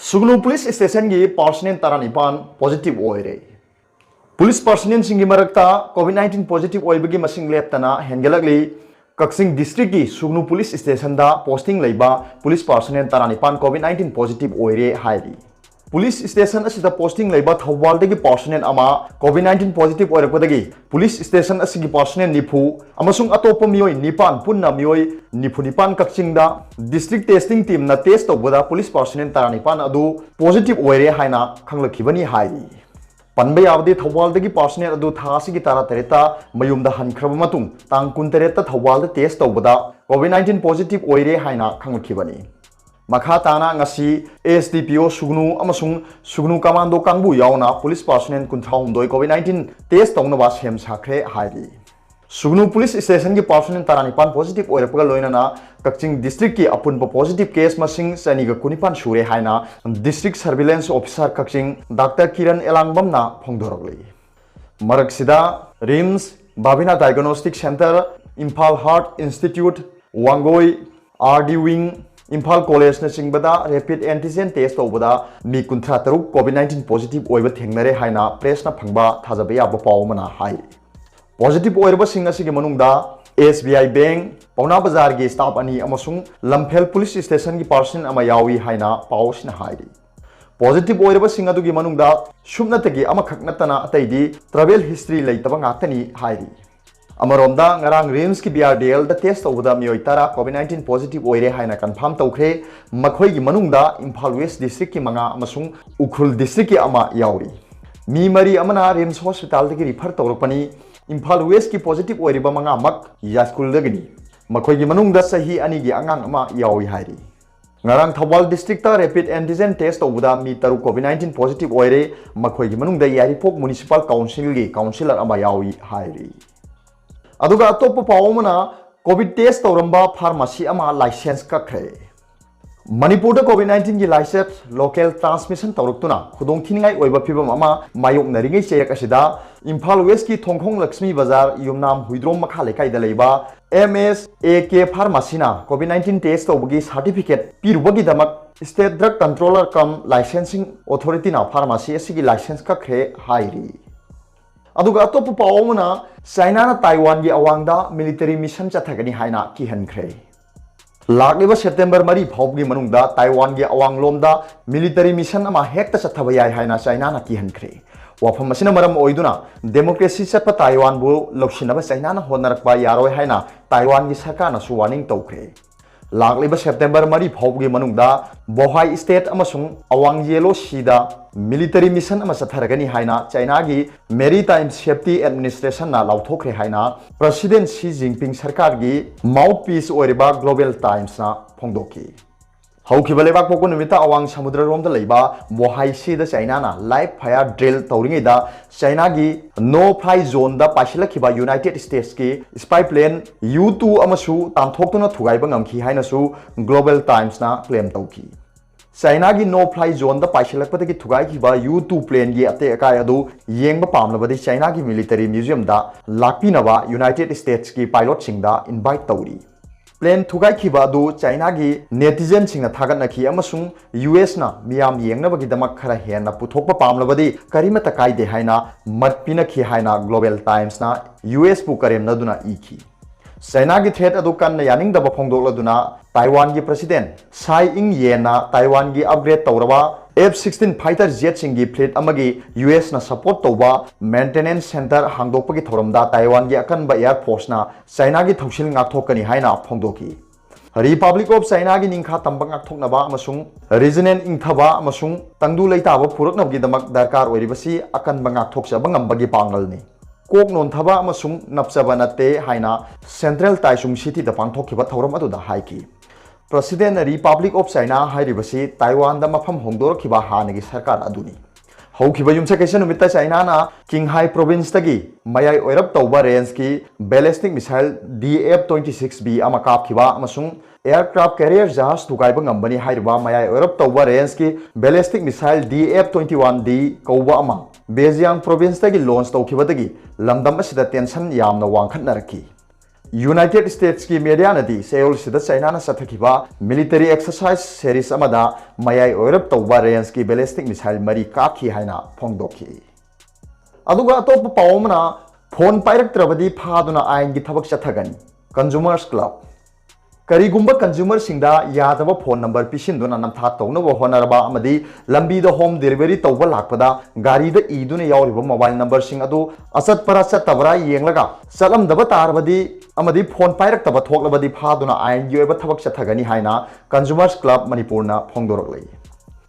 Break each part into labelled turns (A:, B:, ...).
A: सुगनु police station की personnel तरानिपान positive ओइरे पुलिस पर्सनल सिंगी मरक्ता कोविड-19 पॉजिटिव ओइबगी मसिंग लेप्तना हेंगलगली कक्सिंग डिस्ट्रिक्ट की सुगनु पुलिस स्टेशन दा पोस्टिंग लेबा पुलिस पर्सनल तरानिपान कोविड-19 पॉजिटिव ओइरे हाइरी पुलिस स्टेशन असिदा पोस्टिंग लेबा थौबालदगी पर्सनल अमा कोविड-19 पॉजिटिव ओइरपदगी पुलिस स्टेशन असिगी पर्सनल निफु अमसुंग अतोप मियोय निपान पुन्ना मियोय निफु निपान कक्सिंगदा डिस्ट्रिक्ट टेस्टिंग टीम ना टेस्ट तौबदा पुलिस पर्सनल तरानिपान अदु पॉजिटिव ओइरे हाइना खंगलखिबनी हाइरी पनबे यावदे थौबालदगी पर्सनल अदु थासिगी तारा तेरेता मयुमदा हनख्रब मतुंग तांग कुंतरेता थौबालदा टेस्ट तौबदा कोविड-19 पॉजिटिव ओइरे हाइना खंगलखिबनी मखा ताना ngasi SDPO सुगनु अमसुंग सुगनु कमांडो कांगबु यावना पुलिस पर्सनल कुंथाउमदोय कोविड-19 टेस्ट तौनबा सेम साखरे हाइरी सुगनु पुलिस स्टेशन की पर्सनल तरानिपान पॉजिटिव ओइरपगा लोइनाना कक्चिंग डिस्ट्रिक्ट की अपुनब पॉजिटिव केस मसिंग सनिगा कुनिपान सुरे हाइना district surveillance officer Kakching doctor Kiran एलांगबमना फोंदोरगले मरकसिदा RIMS Babina diagnostic centre Imphal heart institute Wangoi RD wing Imphal college न सिंगबदा रैपिड एंटीजन टेस्ट तौबदा मी कुंथ्रा तरुक कोविड-19 पॉजिटिव ओइब थेंगनरे हाइना प्रेस न फंगबा थाजबे याब पावमना हाइ पॉजिटिव ओइब सिंग असिगे मनुंगदा SBI बैंक पौना बाजार की स्टाफ अनि अमसुंग लमफेल पुलिस स्टेशन की पर्सन अमा यावी हाइना पावसिन हाइरी पॉजिटिव ओइब सिंग अदुगी मनुंगदा सुमनतगी अमखक नतना अतैदी ट्रैवल हिस्ट्री लेतबा गातनी हाइरी अमरोमदा ngarang rims की BRDL दा टेस्ट तौबदा मियोय तारा कोविड-19 पॉजिटिव ओइरे हाइना कन्फर्म तौख्रे मखोय की मनुंगदा इम्फाल वेस्ट डिस्ट्रिक्ट की मंगा अमसुंग उखुल डिस्ट्रिक्ट की अमा यावरी मी मरी अमना रिम्स हॉस्पिटल दगी रिफर तौरपनी इम्फाल वेस्ट की पॉजिटिव ओइरिबा मंगा मक यास्कुल दगनी मखोय की मनुंगदा सही अनि की अंगांग अमा यावी हाइरी ngarang thawal district ta rapid antigen test taubuda mi taru covid-19 positive oire makhoi gi manungda yaripok municipal council gi councilor ama yawi hairi aduga atop pawmana covid test tawramba pharmacy ama license ka khre manipur da covid-19 gi license local transmission tawruktuna khudong thiningai oiba phibam ama mayok naringai cheyak asida imphal west ki thongkhong lakshmi bazar yumnam huidrom makha lekai da leiba MSAK pharmacy na covid-19 test tawbugi certificate pirubagi damak state drug controller cum licensing authority na pharmacy asigi license ka khre hairi aduga atop pawmana China na Taiwan gi awangda military mission chathagani haina ki hankhre लागिबा September मरी फाउगी मनुंगदा Taiwan गे अवांग लोमदा military mission अमा हेक्ता चथबा याय हाइना चाइना ना की हनख्रे वाफम मसिना मरम ओइदुना डेमोक्रेसी चटपा ताइवान बु लौसिनबा चाइना ना होनरकबा यारोय हाइना ताइवान गी सरकार ना सु वार्निंग तौख्रे लागिबा सेप्टेम्बर मरी फाउगी मनुंगदा बोहाई स्टेट अमसुंग अवांग येलो सीदा मिलिटरी मिशन अमा चथरगनी हाइना चाइना गी मेरीटाइम सेफ्टी एडमिनिस्ट्रेशन ना लाउथोख्रे हाइना प्रेसिडेंट शी जिनपिंग सरकार गी माउथपीस ओरिबा ग्लोबल टाइम्स ना फोंदोकी हौखिबा लेबाक पोको निमिता अवांग समुद्र रोमदा लेबा बोहाई सी दा चाइना ना लाइव फायर ड्रिल तौरिंगैदा चाइना गी नो फ्लाई जोन दा पासिलखिबा यूनाइटेड स्टेट्स की स्पाई प्लेन U2 अमसु तामथोक्तुना थुगाइबा ngamखि हाइनासु ग्लोबल टाइम्स ना क्लेम तौखि चाइना की नो फ्लाई जोन दा पाइसलकपदगी थुगाइखिबा U2 प्लेन गी अते अकाय अदु येंगबा पामलबदि चाइना की मिलिटरी म्यूजियम दा लाक्पिनबा यूनाइटेड स्टेट्स की पायलट सिंगदा इनवाइट तौरी प्लेन थुगाइखिबा अदु चाइना की नेटिजन सिंगना थागतनखि अमसुंग US ना मियाम येंगनबगी दमक खरा हेना पुथोकपा पामलबदि करिमता काइदे हाइना मतपिनखि हाइना ग्लोबल टाइम्स ना US पु करेमनदुना इखि चाइना की थ्रेट अदु कन्न यानिंगदबा फोंदोकलदुना ताइवान की प्रेसिडेंट साई इंग ये ना ताइवान की अपग्रेड तौरबा F-16 फाइटर जेट सिंगी फ्लीट अमगी US ना सपोर्ट तौबा मेंटेनेंस सेंटर हांगदोकपगी थौरमदा ताइवान की अकनबा एयर फोर्स ना चाइना की थौसिल ngathokani हाइना फोंदोकी रिपब्लिक ऑफ चाइना की निंखा तंबा ngathoknaba अमसुंग रीजनल इंगथबा अमसुंग तंगदु लेताबा पुरकनबगी दमक दरकार ओइरिबसी अकनबा ngathokchaba ngambagi पांगलनि कोक नोंथबा अमसुंग नपचबा नते हाइना सेंट्रल ताइसुंग सिटी दा पांगथोखिबा थौरम अदुदा हाइकी प्रेसिडेंट रिपब्लिक ऑफ चाइना हाइरिबसी ताइवान दा मफम होंगदोरखिबा हानगी सरकार अदुनी हौखिबा युमसकेसन नुमिता चाइना ना किंगहाई प्रोविंस तगी मयाई ओइरब तौबा रेंज की बैलिस्टिक मिसाइल DF-26B अमा कापखिबा अमसुंग एयरक्राफ्ट कैरियर जहाज थुगाइबा ngambani हाइरिबा मयाई ओइरब तौबा रेंज की बैलिस्टिक मिसाइल DF-21D कौबा अमा बेजियांग प्रोविंस तगी लॉन्च तौखिबदगी लमदम असिदा टेंशन यामना वांखटनरखि यूनाइटेड स्टेट्स की मीडिया नदी सेउल सिदा चाइना ना सथखिबा मिलिटरी एक्सरसाइज सीरीज अमदा मयाई ओरब तौबा रेंज की बैलिस्टिक मिसाइल मरी काखी हाइना फोंदोखी अदुगा अतोप पावमना फोन पाइरक्त्रबदी फादुना आइन की थबक चथगनी कंज्यूमर्स क्लब करीगुंबा कंज्यूमर सिंगदा यादव फोन नंबर पिसिंदुना नमथा तौनब होनरबा अमदी लंबीद होम डिलीवरी तौबा लाकपदा गारीद ईदुना यावरिबा मोबाइल नंबर सिंग अदु असत परा चतबरा येंगलगा चलमदब तारबदी अमदी फोन पाइरक्तब थोकलबदी फादुना आइन की ओइबा थबक चथगनी हाइना कंज्यूमर्स क्लब मणिपुरना फोंदोरकलै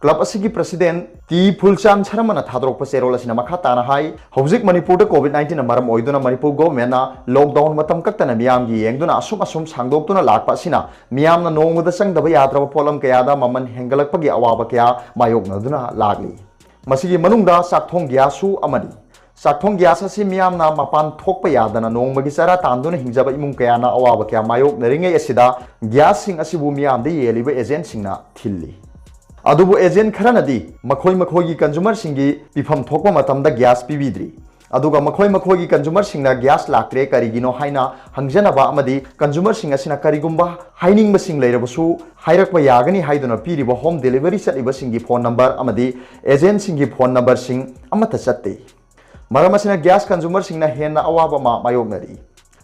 A: क्लब असिगी प्रेसिडेंट टी फुलचान शर्मना थादरोप चेरोल असिना मखा ताना हाई हौजिक मणिपुर कोविड-19 ना मरम ओइदुना मणिपुर गवर्नमेंटना लॉकडाउन मतम कक्तना मियामगी येंगदुना असुम सांगदोक्तुना लाकपा असिना मियामना नोंगदा संगदब याद्रब पोलम कयादा ममन हेंगलकपगी अवाबा कया मायोगनदुना लागली मसिगी मनुंगदा साक्थोंग ग्यासु अमनी साक्थोंग ग्यास असि मियामना मपान थोकपा यादना नोंगमगी चरा तांदुना हिंगजब इमुंग कयाना अवाबा कया मायोगनरिंगे असिदा ग्यास सिंग असिबु मियामदे येलिबा एजेंट सिंगना थिल्ली अदुबु एजेंट खरनदी मखोई मखोई कंज्यूमर सिंगी पिफम थोकपा मतमदा ग्यास पिबिद्री अदुगा मखोई मखोई कंज्यूमर सिंगना ग्यास लाक्त्रे करिगिनो हाइना हंगजनबा अमदी कंज्यूमर सिंग असिना करिगुंबा हाइनिंग बसिंग लेरबसु हाइरकबा यागनी हाइदुना पिरिबा होम डिलीवरी चलिबा सिंगी फोन नंबर अमदी एजेंट सिंगी फोन नंबर सिंग अमता चत्ते मरम असिना ग्यास कंज्यूमर सिंगना हेना अवाबा मायोगनरी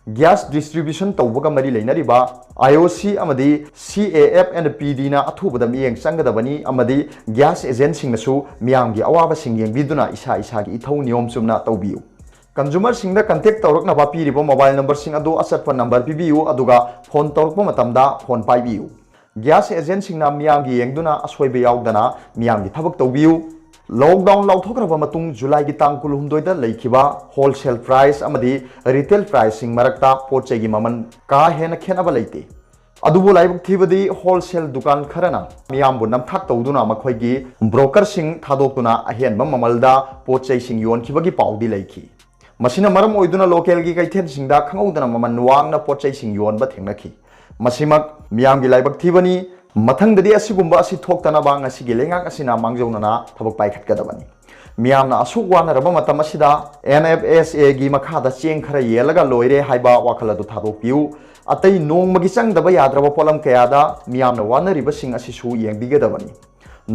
A: ग्यास डिस्ट्रीब्यूशन तौबगा मरी लेनरिबा IOC अमदी CAFNPD ना अथुबदा मियेंग संगदबनी अमदी ग्यास एजेंट सिंगसु मियांगी अवाबा सिंग येंगबिदुना इसा इसागी इथौ नियम चुमना तौबियु कंज्यूमर सिंगदा कंटेक्ट तौरकनबा पिरिबा मोबाइल नंबर सिंग अदु असतपा नंबर पिबियु अदुगा फोन तौरकपा मतमदा फोन पाइबियु ग्यास एजेंट सिंगना मियांगी येंगदुना असोइबा यावदना मियांगी थबक तौबियु लॉकडाउन लाउथोक्रबा मतुंग जुलाई की तांग कुलहुमदोइदा लेखिबा होलसेल प्राइस अमदी रिटेल प्राइसिंग मरक्ता पोचेगी ममन का हेन खेनबा लेते अदुबु लाइबक थिबदी होलसेल दुकान खरना मियामबु नमथाक तौदुना मखोइगी ब्रोकर सिंग थादोक्तुना अहेनबा ममलदा पोचै सिंग योनखिबगी पाउदी लेखि मसिना मरम ओइदुना लोकल की कैथेन सिंगदा खंगौदना ममन वांगना पोचै सिंग योनबा थेंगनखि मसिमक मियामगी लाइबक थिबनी मथंगददी असिगुंबा असि थोक्तनबा ngasi लेंगाक असिना मांगजौनना थबक पाइखटकदबनी मियामना असुक वानरबा मतम असिदा NFSA गी मखादा चेंग खरा येलगा लोइरे हाइबा वाखलदु थादोपियु अतै नोंगमगी चंगदबा याद्रबा पोलम कयादा मियामना वानरिबा सिंग असिसु येंगबिगदबनी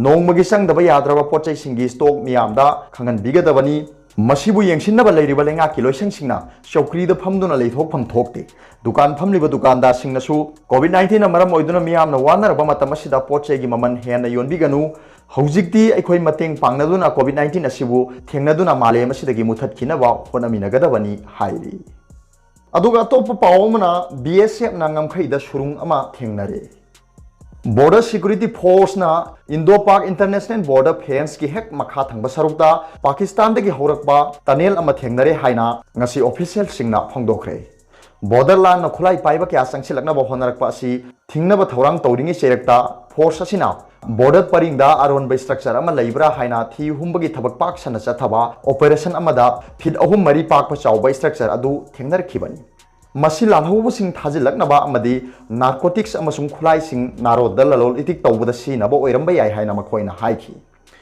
A: नोंगमगी चंगदबा याद्रबा पोचै सिंगी स्टॉक मियामदा खंगनबिगदबनी मसिबु येंगसिनबा लेरिबा लेंगा की लोइसंग सिंगना चौकरीदा फमदुना लेथोकफम थोकते दुकान फमलिबा दुकानदार सिंगनसु कोविड-19 ना मरम ओइदुना मियामना वानरबा मतम असिदा पोचैगी ममन हेना योनबिगनु हौजिक्ति अखोइ मतेंग पांगनदुना कोविड-19 असिबु थेंगनदुना मालेम असिदगी मुथतखिनबा होनमिनगदबनी हाइरि अदुगा अतोप पावमना BSF ना ngamkhaiदा सुरुंग अमा थेंगनरे बॉर्डर सिक्योरिटी फोर्स ना इंडो पाक इंटरनेशनल बॉर्डर फेंस की हेक मखा थंग सरुकता पाकिस्तान दगी हौरकबा टनेल अमा थेंगनरे हाइना ngasi ऑफिशियल सिंगना फोंदोखरे बॉर्डर लाइन ना खुलाई पाइबा क्या संगसिलकना होनरकपा असि थिंगनबा थौरांग तौरिंगी चेरकता फोर्स असिना बॉर्डर परिंगदा अरोनबा स्ट्रक्चर अमा लेइब्रा हाइना थी हुंबगी थबक पाक सन चथबा ऑपरेशन अमादा फिट अहुम मरी पाक चाउबा स्ट्रक्चर अदु थेंगनरखिबनी मसी लालहौबसिंग थाजिलकनबा अमदी नार्कोटिक्स अमसुंग खुलाइसिंग नारोद ललोल इतिक तौबदा सिनबा ओइरंबा याय हाइना मखोइना हाइखि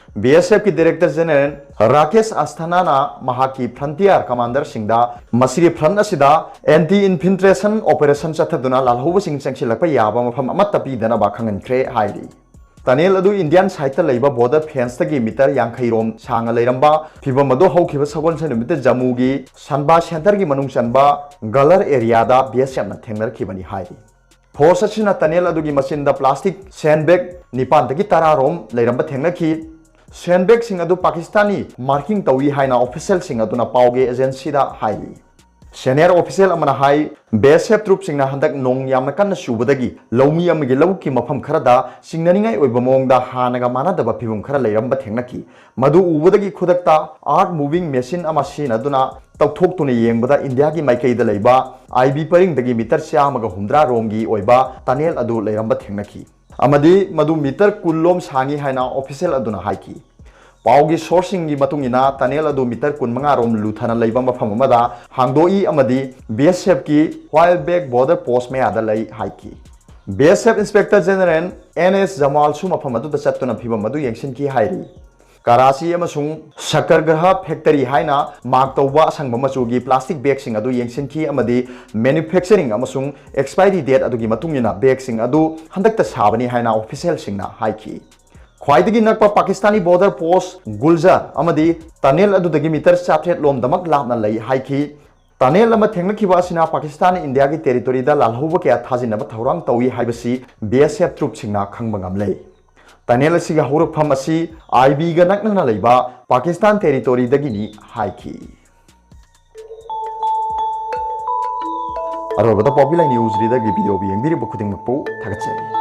A: BSF की डायरेक्टर जनरल राकेश अस्थाना ना महाकी फ्रंटियर कमांडर सिंगदा मसीरी फ्रंट असिदा एंटी इन्फिल्ट्रेशन ऑपरेशन चथदुना लालहौबसिंग चंगसिलकपा याबा मफम अमत्ता पीदनबा खंगनख्रे हाइरि टनेल अदु इंडियन साइड लेबा बॉर्डर फेंस तगी मीटर 50 रोम सांग लेरंबा फिबम अदु हौखिबा सगोन सनुमित जम्मू की सनबा सेंटर की मनुंग चनबा गलर एरिया दा BSF ना थेंगनरखिबनी हाइरि फोर्स असिना टनेल अदु की मशीन दा प्लास्टिक सैंडबैग 9 तगी 10 रोम लेरंबा थेंगनखि सैंडबैग सिंग अदु पाकिस्तानी मार्किंग तौई हाइना ऑफिशियल सिंग अदुना पाउगे एजेंसी दा हाइरि सीनियर ऑफिशियल अमना हाई BSF ट्रूप सिंगना हंदक नोंग यामना कन्न सुबदगी लौमी अमगी लौकी मफम खरदा सिंगननिंगाई ओइबा मोंगदा हानगा मानदबा फिबुम खरा लेरंबा थेंगनखि मदु उबदगी खुदकता आर्ट मूविंग मशीन अमा सिनदुना तौथोक्तुना येंबदा इंडिया की माइकैदा लेबा IB परिंगदगी मीटर 150 रोमगी ओइबा टनेल अदु लेरंबा थेंगनखि अमदी मदु मीटर कुल्लोम सांगी हाइना ऑफिशियल अदुना हाइखि पाउगी सोर्सिंग की मतुंगिना टनेल अदु मीटर 15 रोम लुथना लेबा मफम अमदा हांगदोई अमदी BSF की व्हाइल बैक बॉर्डर पोस्ट में आदा लई हाइकी BSF inspector general NS Jamal सु मफम अदु चत्तुना फिबम अदु येंगसिन की हाइरि कराची अमसुंग शकरग्रह फैक्टरी हाइना मार्क तौबा असंग मचुगी प्लास्टिक बैग सिंग अदु येंगसिनखी अमदी मैन्युफैक्चरिंग अमसुंग एक्सपायरी डेट अदुगी मतुंगिना बैग सिंग अदु हंदकता साबनी हाइना ऑफिशियल सिंगना हाइखी ख्वाइदगी नकपा पाकिस्तानी बॉर्डर पोस्ट गुलजार अमदी टनेल अदुदगी मीटर 800 लोमदमक लापना लई हाइखी टनेल अमा थेंगनखिबा असिना पाकिस्तान इंडिया की टेरिटोरी दा लालहौब क्या थाजिनब थौरांग तौई हाइबसी बीएसएफ ट्रुप सिंगना खंगबा ngamlei टनेल असिगा हौरकफम असि आईबी गा नकनना लैबा पाकिस्तान टेरिटोरी दगिनी हाइखी अरोबदा पॉपुलर न्यूज रीडर की वीडियो भी यंगबिरिबो खुदिंगमकपो थागतचरी